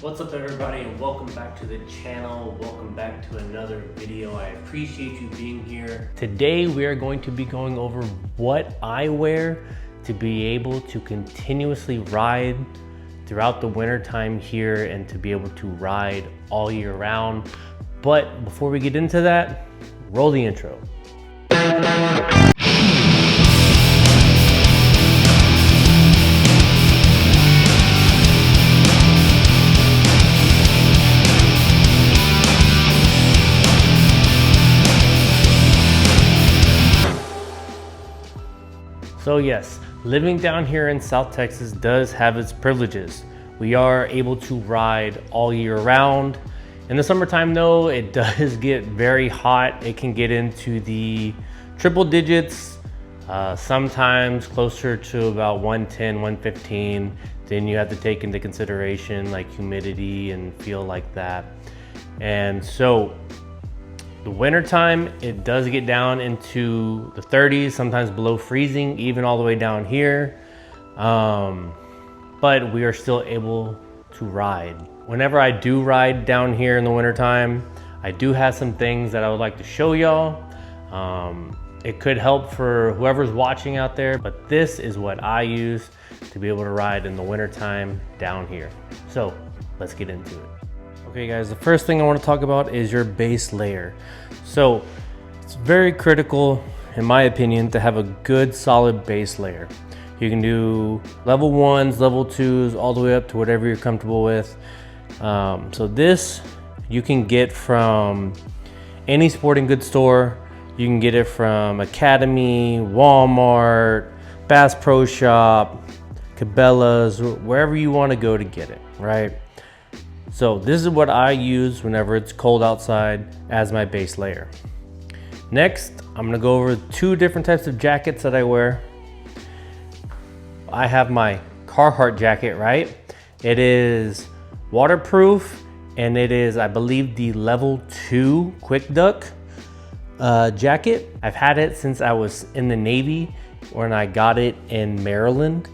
What's up everybody, and welcome back to the channel. Welcome back to another video. I appreciate you being here. Today we are going to be going over what I wear to be able to continuously ride throughout the winter time here and to be able to ride all year round. But before we get into that, roll the intro. So yes, living down here in South Texas does have its privileges. We are able to ride all year round. In the summertime though, it does get very hot. It can get into the triple digits, sometimes closer to about 110, 115. Then you have to take into consideration like humidity and feel like that. And so the winter time, it does get down into the 30s, sometimes below freezing, even all the way down here. But we are still able to ride. Whenever I do ride down here in the winter time, I do have some things that I would like to show y'all. It could help for whoever's watching out there, but this is what I use to be able to ride in the winter time down here. So let's get into it. Okay guys, the first thing I want to talk about is your base layer. So it's very critical, in my opinion, to have a good solid base layer. You can do level 1s, level 2s, all the way up to whatever you're comfortable with. So this you can get from any sporting goods store. You can get it from Academy, Walmart, Bass Pro Shop, Cabela's, wherever you want to go to get it, right? So this is what I use whenever it's cold outside as my base layer. Next, I'm gonna go over 2 different types of jackets that I wear. I have my Carhartt jacket, right? It is waterproof and it is, I believe, the level 2 quick duck jacket. I've had it since I was in the Navy when I got it in Maryland.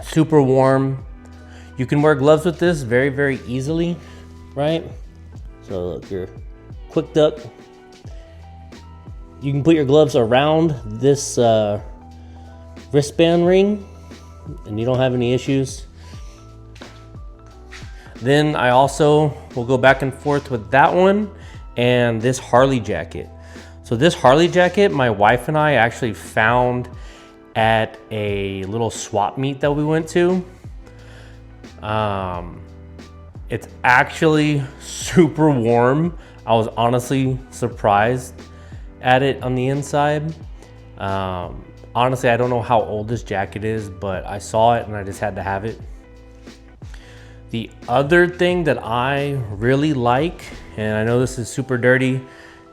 Super warm. You can wear gloves with this very, very easily, right? So look, your quick duck. You can put your gloves around this wristband ring and you don't have any issues. Then I also will go back and forth with that one and this Harley jacket. So this Harley jacket, my wife and I actually found at a little swap meet that we went to. It's actually super warm. I was honestly surprised at it on the inside. Honestly, I don't know how old this jacket is, but I saw it and I just had to have it. The other thing that I really like, and I know this is super dirty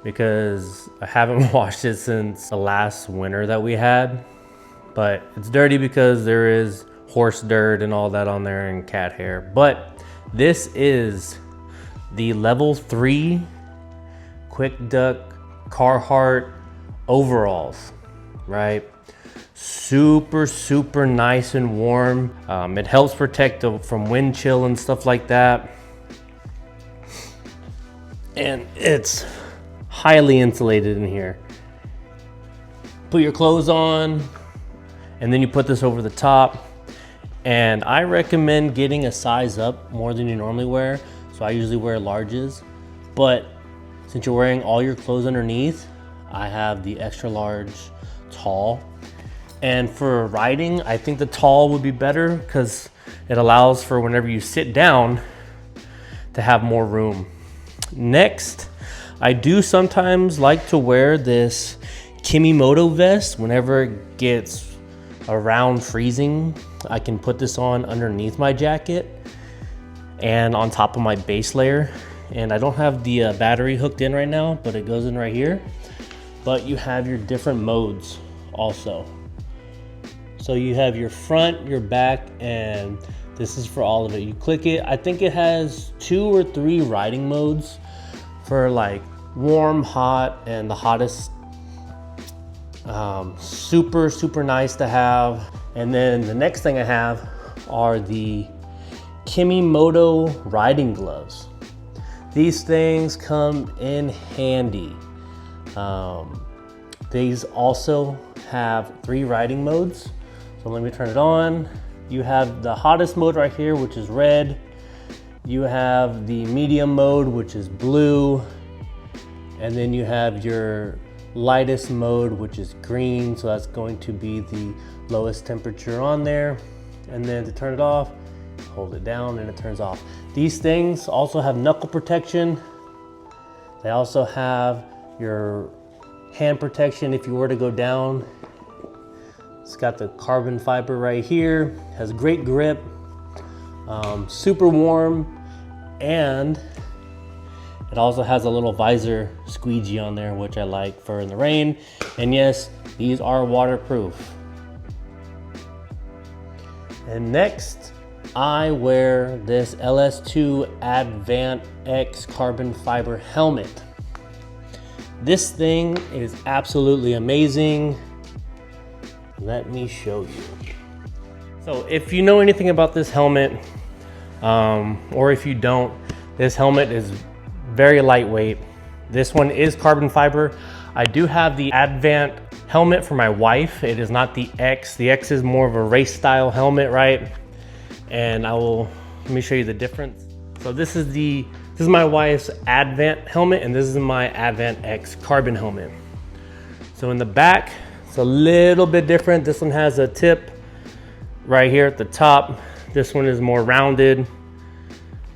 because I haven't washed it since the last winter that we had, but it's dirty because there is horse dirt and all that on there and cat hair. But this is the level 3 quick duck Carhartt overalls, right? Super, super nice and warm. It helps protect from wind chill and stuff like that. And it's highly insulated in here. Put your clothes on and then you put this over the top. And I recommend getting a size up more than you normally wear. So I usually wear larges, but since you're wearing all your clothes underneath, I have the extra large tall. And for riding, I think the tall would be better because it allows for whenever you sit down to have more room. Next, I do sometimes like to wear this Kimimoto vest whenever it gets around freezing. I can put this on underneath my jacket and on top of my base layer. And I don't have the battery hooked in right now, but it goes in right here. But you have your different modes also. So you have your front, your back, and this is for all of it. You click it. I think it has 2 or 3 riding modes for like warm, hot, and the hottest. Super nice to have. And then the next thing I have are the Moto riding gloves. These things come in handy. These also have 3 riding modes. So let me turn it on. You have the hottest mode right here, which is red. You have the medium mode, which is blue. And then you have your lightest mode, which is green. So that's going to be the lowest temperature on there. And then to turn it off, hold it down and it turns off. These things also have knuckle protection. They also have your hand protection if you were to go down. It's got the carbon fiber right here, has great grip, super warm, and it also has a little visor squeegee on there, which I like for in the rain. And yes, these are waterproof. And next, I wear this LS2 Advanblack carbon fiber helmet. This thing is absolutely amazing. Let me show you. So if you know anything about this helmet, or if you don't, this helmet is very lightweight. This one is carbon fiber. I do have the Advant helmet for my wife. It is not the X. The X is more of a race style helmet, right? And let me show you the difference. So this is my wife's Advant helmet, and this is my Advant X carbon helmet. So in the back, it's a little bit different. This one has a tip right here at the top. This one is more rounded.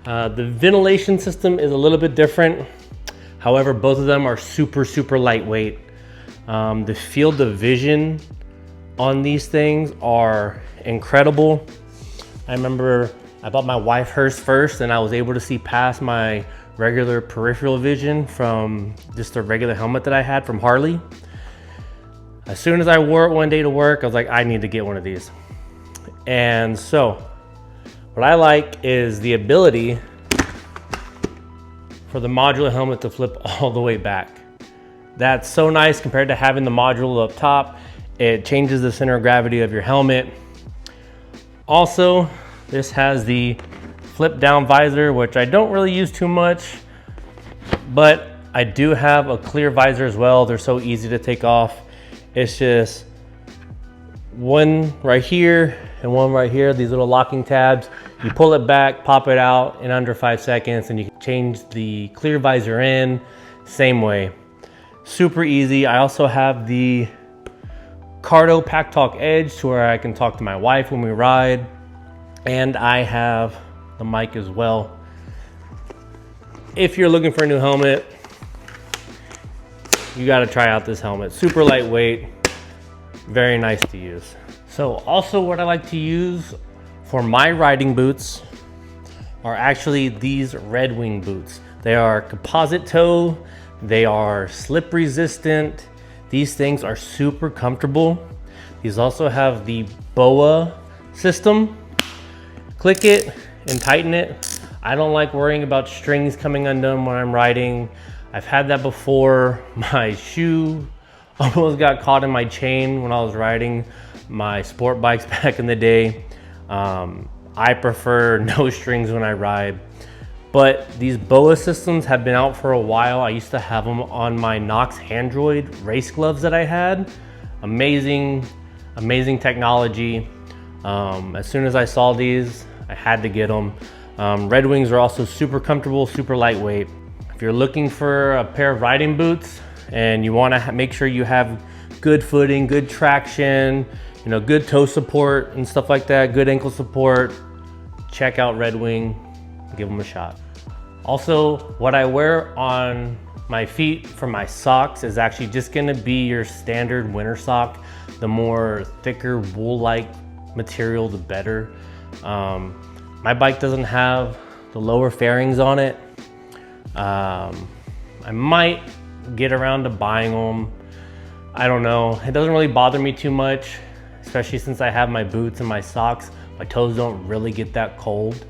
The ventilation system is a little bit different. However, both of them are super, super lightweight. The field of vision on these things are incredible. I remember I bought my wife hers first, and I was able to see past my regular peripheral vision from just a regular helmet that I had from Harley. As soon as I wore it one day to work, I was like, I need to get one of these. And so what I like is the ability for the modular helmet to flip all the way back. That's so nice compared to having the module up top. It changes the center of gravity of your helmet. Also, this has the flip down visor, which I don't really use too much, but I do have a clear visor as well. They're so easy to take off. It's just one right here and one right here, these little locking tabs. You pull it back, pop it out in under 5 seconds, and you can change the clear visor in, same way. Super easy. I also have the Cardo Pack Talk Edge to where I can talk to my wife when we ride. And I have the mic as well. If you're looking for a new helmet, you gotta try out this helmet. Super lightweight, very nice to use. So also what I like to use for my riding boots are actually these Red Wing boots. They are composite toe, they are slip resistant. These things are super comfortable. These also have the BOA system. Click it and tighten it. I don't like worrying about strings coming undone when I'm riding. I've had that before. My shoe almost got caught in my chain when I was riding my sport bikes back in the day. I prefer no strings when I ride. But these BOA systems have been out for a while. I used to have them on my Nox Handroid race gloves that I had. Amazing, amazing technology. As soon as I saw these, I had to get them. Red Wings are also super comfortable, super lightweight. If you're looking for a pair of riding boots and you want to make sure you have good footing, good traction, good toe support and stuff like that, good ankle support, check out Red Wing, give them a shot. Also, what I wear on my feet for my socks is actually just gonna be your standard winter sock. The more thicker wool-like material, the better. My bike doesn't have the lower fairings on it. I might get around to buying them. I don't know. It doesn't really bother me too much, especially since I have my boots and my socks. My toes don't really get that cold.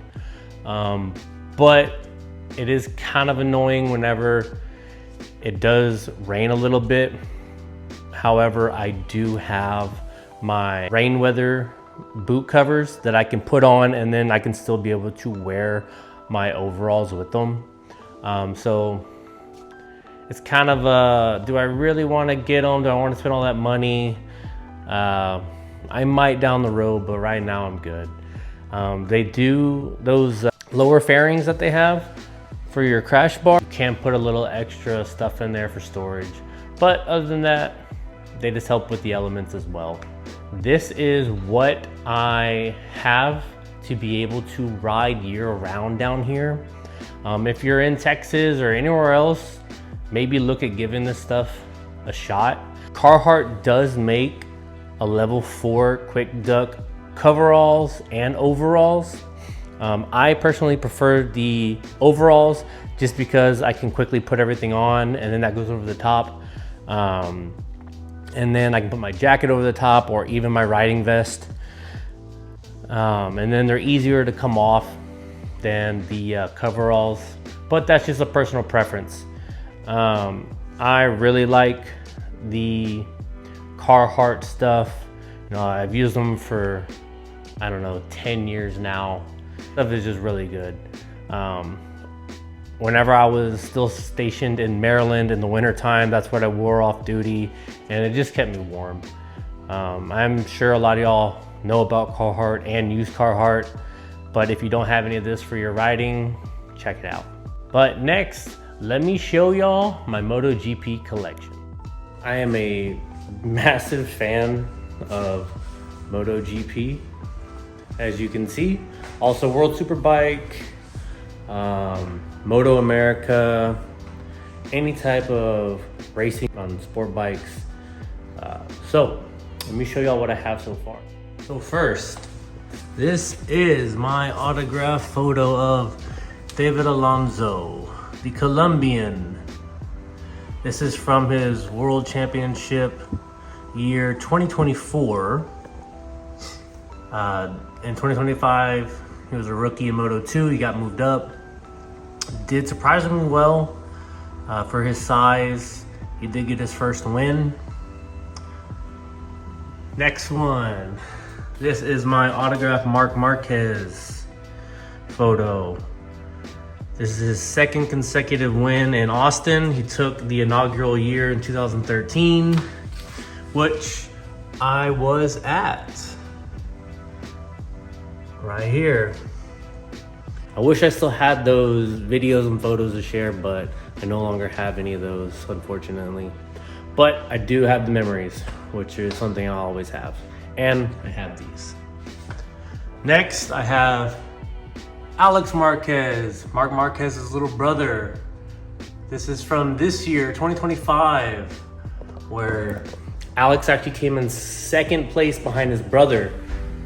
But it is kind of annoying whenever it does rain a little bit. However, I do have my rain weather boot covers that I can put on, and then I can still be able to wear my overalls with them. So it's kind of a, do I really want to get them? Do I want to spend all that money? I might down the road, but right now I'm good. They do those lower fairings that they have for your crash bar. You can put a little extra stuff in there for storage, but other than that, they just help with the elements as well. This is what I have to be able to ride year round down here. If you're in Texas or anywhere else, maybe look at giving this stuff a shot. Carhartt does make a level 4 quick duck coveralls and overalls. I personally prefer the overalls just because I can quickly put everything on, and then that goes over the top. And then I can put my jacket over the top, or even my riding vest. And then they're easier to come off than the coveralls, but that's just a personal preference. I really like the Carhartt stuff. You know, I've used them for, I don't know, 10 years now. Stuff is just really good. Whenever I was still stationed in Maryland in the winter time, that's what I wore off duty, and it just kept me warm. I'm sure a lot of y'all know about Carhartt and use Carhartt, but if you don't have any of this for your riding, check it out. But next, let me show y'all my MotoGP collection. I am a massive fan of MotoGP, as you can see. Also World Superbike, Moto America, any type of racing on sport bikes. So let me show y'all what I have so far. So first, this is my autograph photo of David Alonso, the Colombian. This is from his World Championship year 2024. In 2025, he was a rookie in Moto 2. He got moved up. Did surprisingly well for his size. He did get his first win. Next one. This is my autographed Marc Marquez photo. This is his second consecutive win in Austin. He took the inaugural year in 2013, which I was at. Right here. I wish I still had those videos and photos to share, but I no longer have any of those, unfortunately. But I do have the memories, which is something I'll always have. And I have these. Next, I have Alex Marquez, Marc Marquez's little brother. This is from this year, 2025, where Alex actually came in second place behind his brother.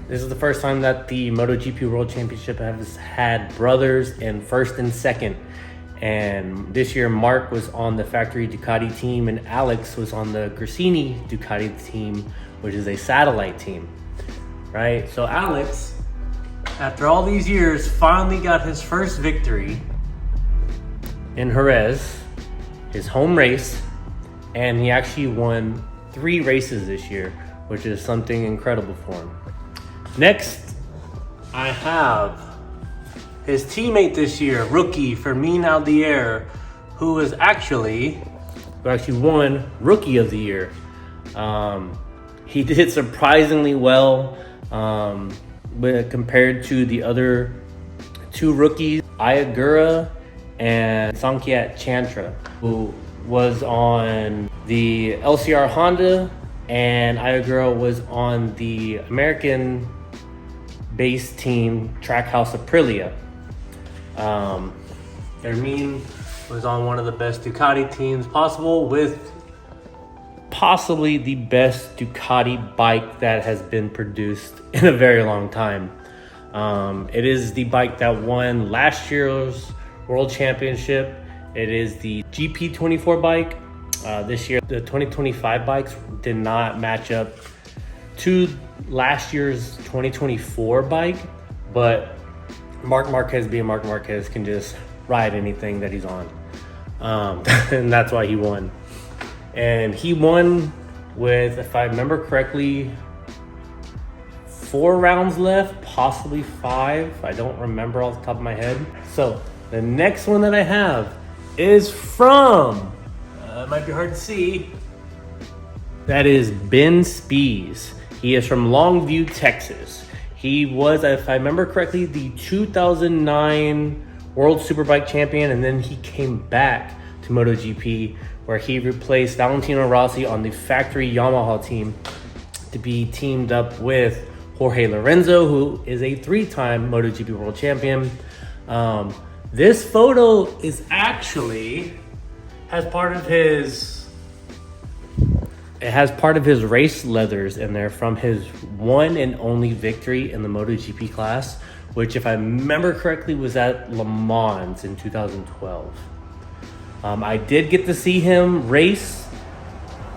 This is the first time that the MotoGP World Championship has had brothers in first and second. And this year, Marc was on the factory Ducati team, and Alex was on the Gresini Ducati team, which is a satellite team, right? So Alex, after all these years, finally got his first victory in Jerez, his home race, and he actually won 3 races this year, which is something incredible for him. Next, I have his teammate this year, rookie Fermin Aldier, who actually won Rookie of the Year. He did surprisingly well compared to the other 2 rookies, Ayagura and Sankyat Chantra, who was on the LCR Honda, and Ayagura was on the American-based team Trackhouse Aprilia. Fermin was on one of the best Ducati teams possible, with possibly the best Ducati bike that has been produced in a very long time. It is the bike that won last year's World Championship. It is the GP24 bike. This year, the 2025 bikes did not match up to last year's 2024 bike, but Marc Marquez, being Marc Marquez, can just ride anything that he's on. And that's why he won. And he won with, if I remember correctly, 4 rounds left, possibly 5. I don't remember off the top of my head. So the next one that I have is from, it might be hard to see, that is Ben Spees. He is from Longview, Texas. He was, if I remember correctly, the 2009 World Superbike champion, and then he came back to MotoGP, where he replaced Valentino Rossi on the factory Yamaha team to be teamed up with Jorge Lorenzo, who is a 3-time MotoGP World Champion. This photo is actually has part of his race leathers in there from his one and only victory in the MotoGP class, which, if I remember correctly, was at Le Mans in 2012. I did get to see him race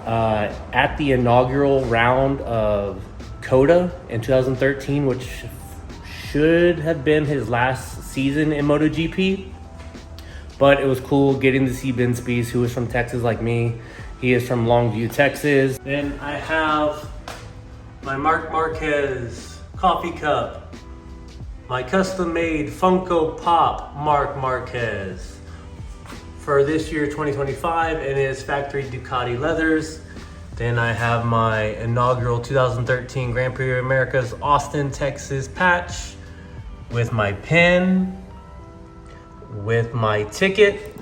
at the inaugural round of COTA in 2013, which should have been his last season in MotoGP. But it was cool getting to see Ben Spees, who is from Texas like me. He is from Longview, Texas. Then I have my Marc Marquez coffee cup, my custom-made Funko Pop Marc Marquez for this year 2025 in his factory Ducati leathers. Then I have my inaugural 2013 Grand Prix of America's Austin, Texas patch with my pin, with my ticket.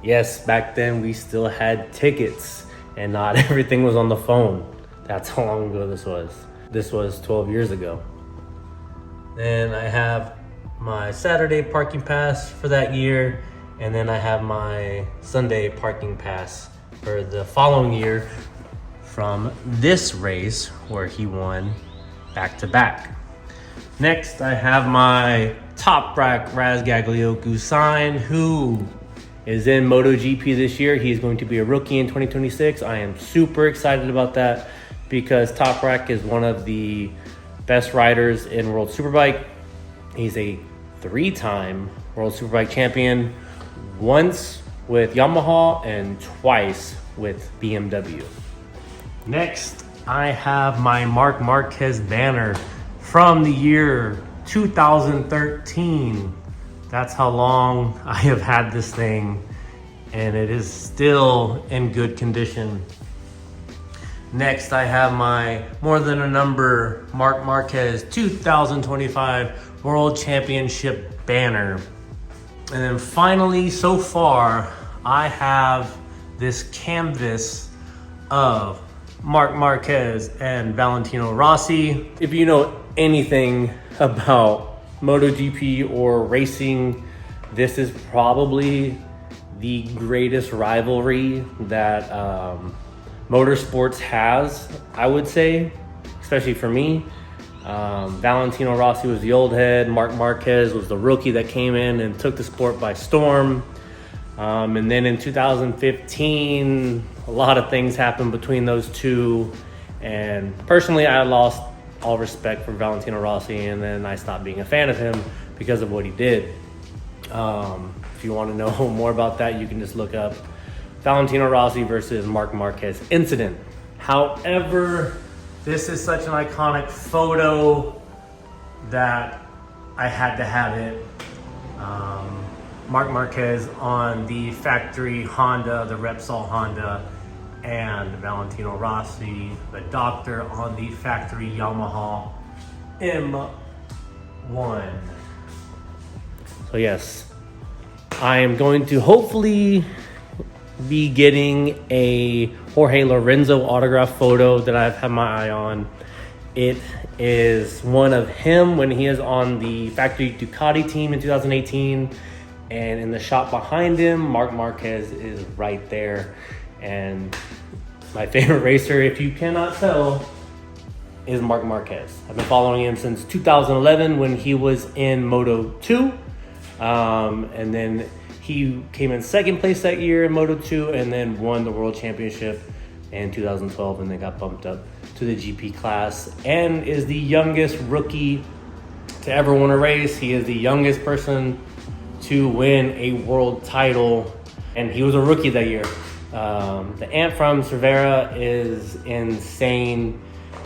Yes, back then we still had tickets and not everything was on the phone. That's how long ago this was. This was 12 years ago. Then I have my Saturday parking pass for that year, and then I have my Sunday parking pass for the following year from this race where he won back-to-back. Next, I have my Top Rack Raz Gaglioku sign, who is in MotoGP this year. He is going to be a rookie in 2026. I am super excited about that because Top Rack is one of the best riders in World Superbike. He's a 3-time World Superbike champion, once with Yamaha and twice with BMW. Next, I have my Marc Marquez banner from the year 2013. That's how long I have had this thing, and it is still in good condition. Next, I have my More Than a Number Marc Marquez 2025 World Championship banner. And then finally, so far, I have this canvas of Marc Marquez and Valentino Rossi. If you know anything about MotoGP or racing, this is probably the greatest rivalry that motorsports has, I would say, especially for me. Valentino Rossi was the old head. Marc Marquez was the rookie that came in and took the sport by storm. And then in 2015, a lot of things happened between those two. And personally, I lost all respect for Valentino Rossi, and then I stopped being a fan of him because of what he did. If you want to know more about that, you can just look up Valentino Rossi versus Marc Marquez incident. However, this is such an iconic photo that I had to have it. Marc Marquez on the factory Honda, the Repsol Honda, and Valentino Rossi, the doctor, on the factory Yamaha M1. So yes, I am going to hopefully be getting a Jorge Lorenzo autograph photo that I've had my eye on. It is one of him when he is on the factory Ducati team in 2018, and in the shot behind him, Marc Marquez is right there. And my favorite racer, if you cannot tell, is Marc Marquez. I've been following him since 2011 when he was in Moto 2, and then he came in second place that year in Moto 2 and then won the World Championship in 2012, and then got bumped up to the GP class, and is the youngest rookie to ever win a race. He is the youngest person to win a world title, and he was a rookie that year. The Ant from Cervera is insane.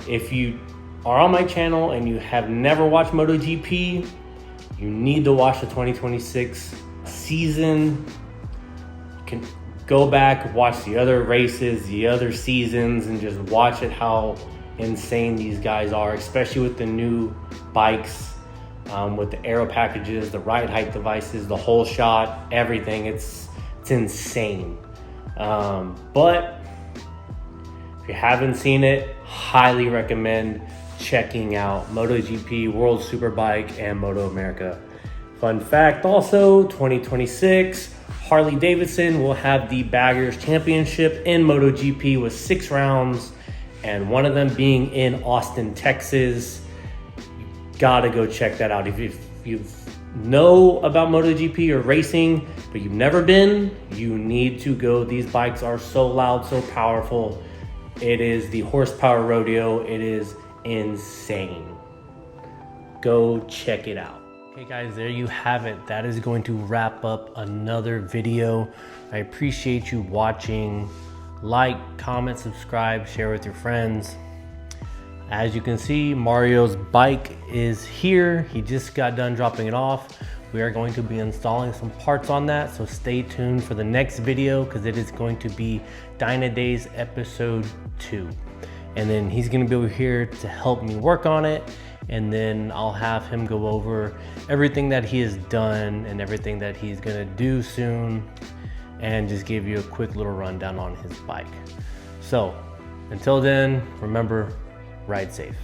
If you are on my channel and you have never watched MotoGP, you need to watch the 2026 season. You can go back, watch the other races, the other seasons, and just watch it how insane these guys are, especially with the new bikes, with the aero packages, the ride height devices, the whole shot, everything. It's insane. But if you haven't seen it, highly recommend checking out MotoGP, World Superbike, and Moto America. Fun fact also, 2026, Harley-Davidson will have the Baggers Championship in MotoGP with 6 rounds, and one of them being in Austin, Texas. You gotta go check that out. If you know about MotoGP or racing, but you've never been, you need to go. These bikes are so loud, so powerful. It is the horsepower rodeo. It is insane. Go check it out. Okay guys, there you have it. That is going to wrap up another video. I appreciate you watching. Like, comment, subscribe, share with your friends. As you can see, Mario's bike is here. He just got done dropping it off. We are going to be installing some parts on that, so stay tuned for the next video because it is going to be Dyna Days episode 2. And then he's gonna be over here to help me work on it, and then I'll have him go over everything that he has done and everything that he's gonna do soon, and just give you a quick little rundown on his bike. So until then, remember, ride safe.